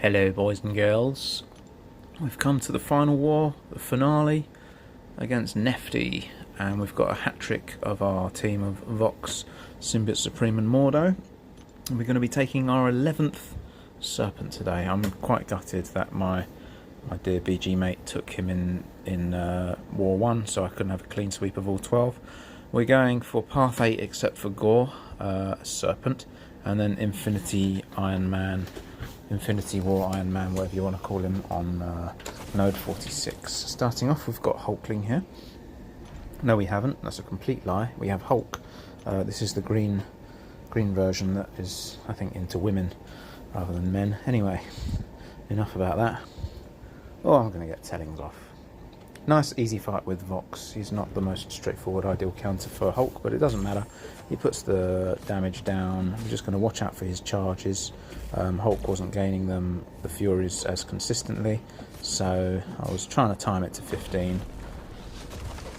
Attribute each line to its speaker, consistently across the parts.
Speaker 1: Hello boys and girls, we've come to the final war, the finale against Nefti, and we've got a hat-trick of our team of Vox, Symbiote Supreme and Mordo, and we're going to be taking our 11th Serpent today. I'm quite gutted that my dear BG mate took him in War 1, so I couldn't have a clean sweep of all 12. We're going for Path 8 except for Gore, Serpent, and then Infinity War Iron Man, whatever you want to call him, on node 46. Starting off, we've got Hulkling here. No, we haven't. That's a complete lie. We have Hulk. This is the green version that is, I think, into women rather than men. Anyway, enough about that. Oh, I'm going to get tellings off. Nice easy fight with Vox. He's not the most straightforward ideal counter for Hulk, but it doesn't matter. He puts the damage down. I'm just going to watch out for his charges. Hulk wasn't gaining the Furies as consistently, so I was trying to time it to 15.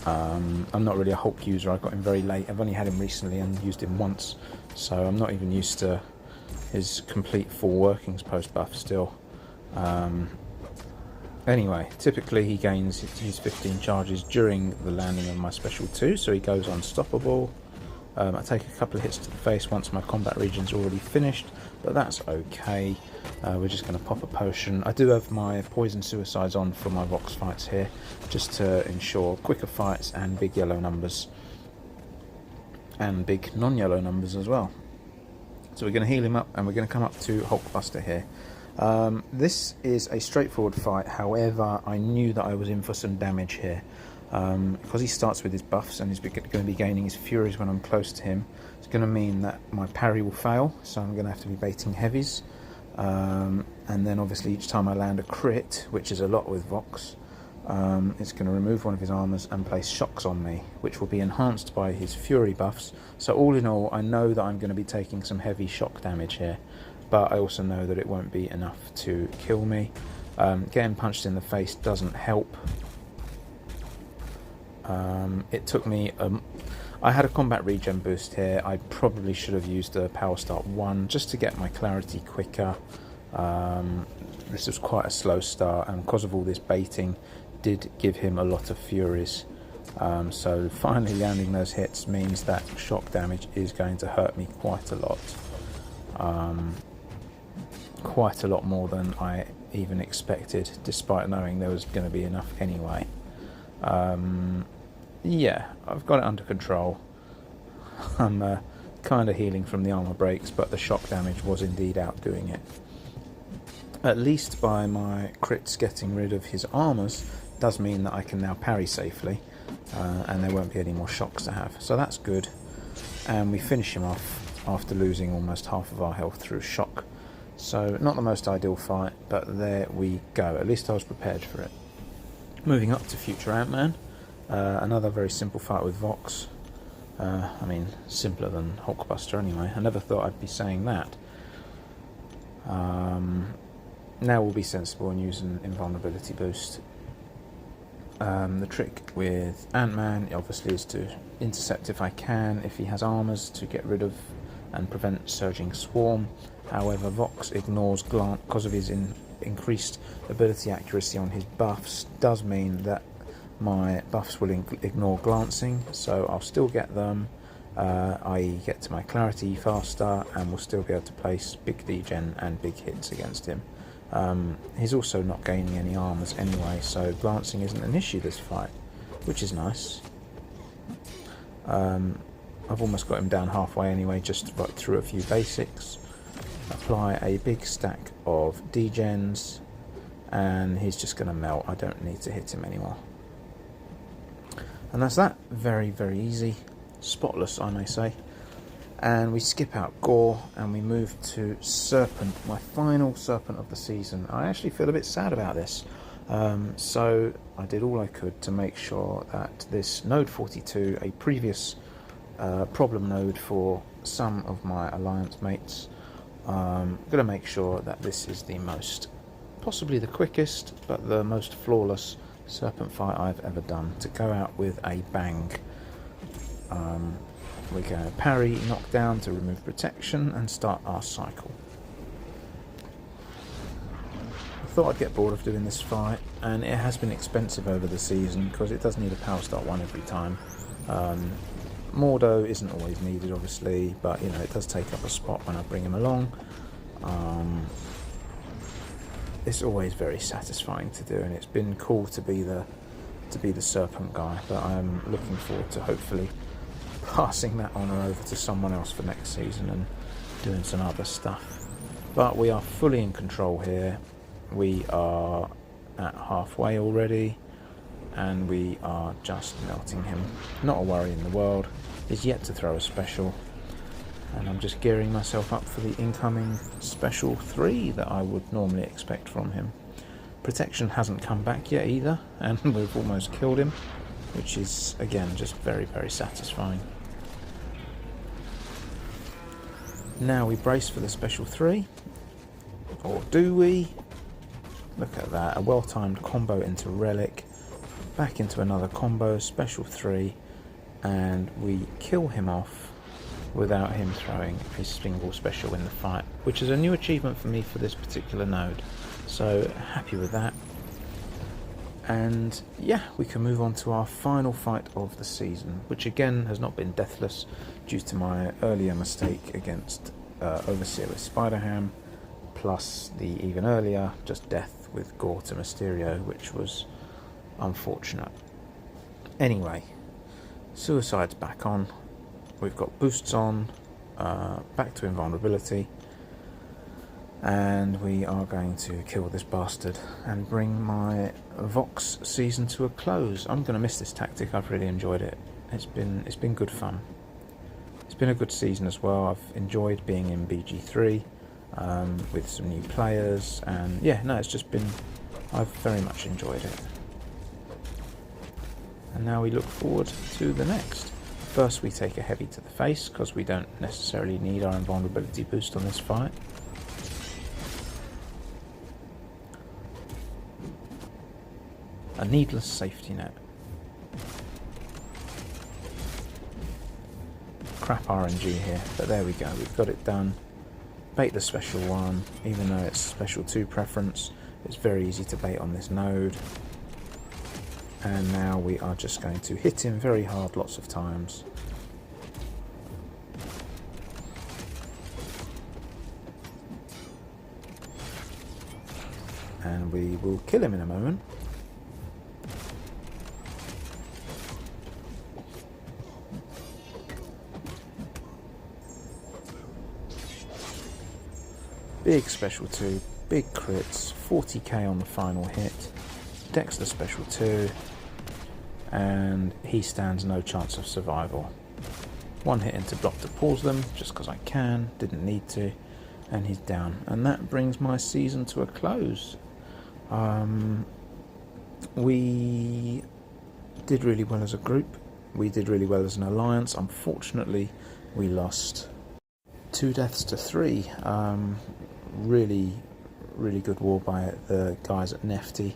Speaker 1: I'm not really a Hulk user. I got him very late. I've only had him recently and used him once, so I'm not even used to his complete full workings post buff still. Anyway, typically he gains his 15 charges during the landing of my special 2, so he goes unstoppable. I take a couple of hits to the face once my combat region's already finished, but that's okay. We're just going to pop a potion. I do have my poison suicides on for my Vox fights here, just to ensure quicker fights and big yellow numbers. And big non-yellow numbers as well. So we're going to heal him up, and we're going to come up to Hulkbuster here. This is a straightforward fight, however I knew that I was in for some damage here. Because he starts with his buffs and he's going to be gaining his Furies when I'm close to him. It's going to mean that my parry will fail, so I'm going to have to be baiting heavies. And then obviously each time I land a crit, which is a lot with Vox, it's going to remove one of his armors and place shocks on me, which will be enhanced by his Fury buffs. So all in all, I know that I'm going to be taking some heavy shock damage here, but I also know that it won't be enough to kill me. Getting punched in the face doesn't help. It took me I had a combat regen boost here. I probably should have used a power start 1 just to get my clarity quicker. This was quite a slow start, and because of all this baiting did give him a lot of Furies. So finally landing those hits means that shock damage is going to hurt me quite a lot. Quite a lot more than I even expected, despite knowing there was going to be enough anyway. Yeah, I've got it under control. I'm kind of healing from the armor breaks, but the shock damage was indeed outdoing it. At least by my crits getting rid of his armors does mean that I can now parry safely, and there won't be any more shocks to have, so that's good. And we finish him off after losing almost half of our health through shock. So not the most ideal fight, but there we go. At least I was prepared for it. Moving up to Future Ant-Man. Another very simple fight with Vox. I mean, simpler than Hulkbuster anyway. I never thought I'd be saying that. Now we'll be sensible and use an invulnerability boost. The trick with Ant-Man obviously is to intercept if I can, if he has armors, to get rid of and prevent Surging Swarm. However, Vox ignores glance because of his increased ability accuracy on his buffs. Does mean that my buffs will ignore glancing, so I'll still get them, i.e. get to my clarity faster, and will still be able to place big degen and big hits against him. He's also not gaining any armors anyway, so glancing isn't an issue this fight, which is nice. I've almost got him down halfway anyway, just right through a few basics. Apply a big stack of degens, and he's just going to melt. I don't need to hit him anymore. And that's that. Very, very easy. Spotless, I may say. And we skip out Gore, and we move to Serpent, my final Serpent of the season. I actually feel a bit sad about this. So I did all I could to make sure that this node 42, a previous problem node for some of my alliance mates, I'm going to make sure that this is the most, possibly the quickest, but the most flawless Serpent fight I've ever done, to go out with a bang. We're going to parry, knock down to remove protection, and start our cycle. thought I'd get bored of doing this fight, and it has been expensive over the season because it does need a power start one every time. Mordo isn't always needed, obviously, but you know, it does take up a spot when I bring him along. It's always very satisfying to do, and it's been cool to be the Serpent guy, but I'm looking forward to hopefully passing that honour over to someone else for next season and doing some other stuff. But we are fully in control here. We are at halfway already, and we are just melting him. Not a worry in the world. He's yet to throw a special, and I'm just gearing myself up for the incoming special 3 that I would normally expect from him. Protection hasn't come back yet either, and we've almost killed him, which is again just very, very satisfying. Now we brace for the special 3, or do we? Look at that, a well-timed combo into Relic, back into another combo, special 3, and we kill him off without him throwing a single special in the fight, which is a new achievement for me for this particular node, so happy with that. And yeah, we can move on to our final fight of the season, which again has not been deathless due to my earlier mistake against Overseer with Spider-Ham, plus the even earlier just death with Gore to Mysterio, which was unfortunate. Anyway, Suicide's back on, we've got boosts on, back to invulnerability, and we are going to kill this bastard and bring my Vox season to a close. I'm going to miss this tactic. I've really enjoyed it. It's been good fun. It's been a good season as well. I've enjoyed being in BG3 with some new players, and yeah, no, it's just been, I've very much enjoyed it. And now we look forward to the next. First we take a heavy to the face because we don't necessarily need our invulnerability boost on this fight. A needless safety net. Crap RNG here, but there we go, we've got it done. Bait the special 1, even though it's special 2 preference, it's very easy to bait on this node. And now we are just going to hit him very hard lots of times. And we will kill him in a moment. Big special 2, big crits, 40k on the final hit. Dex the special 2, and he stands no chance of survival. One hit into block to pause them, just because I can, didn't need to, and he's down. And that brings my season to a close. We did really well as a group, we did really well as an alliance. Unfortunately, we lost 2 deaths to 3. Really good war by the guys at Nefti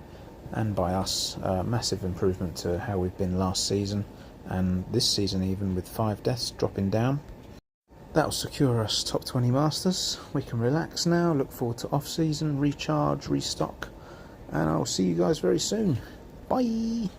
Speaker 1: and by us. Massive improvement to how we've been last season, and this season even with 5 deaths dropping down. That'll secure us top 20 masters. We can relax now, look forward to off season, recharge, restock, and I'll see you guys very soon. Bye!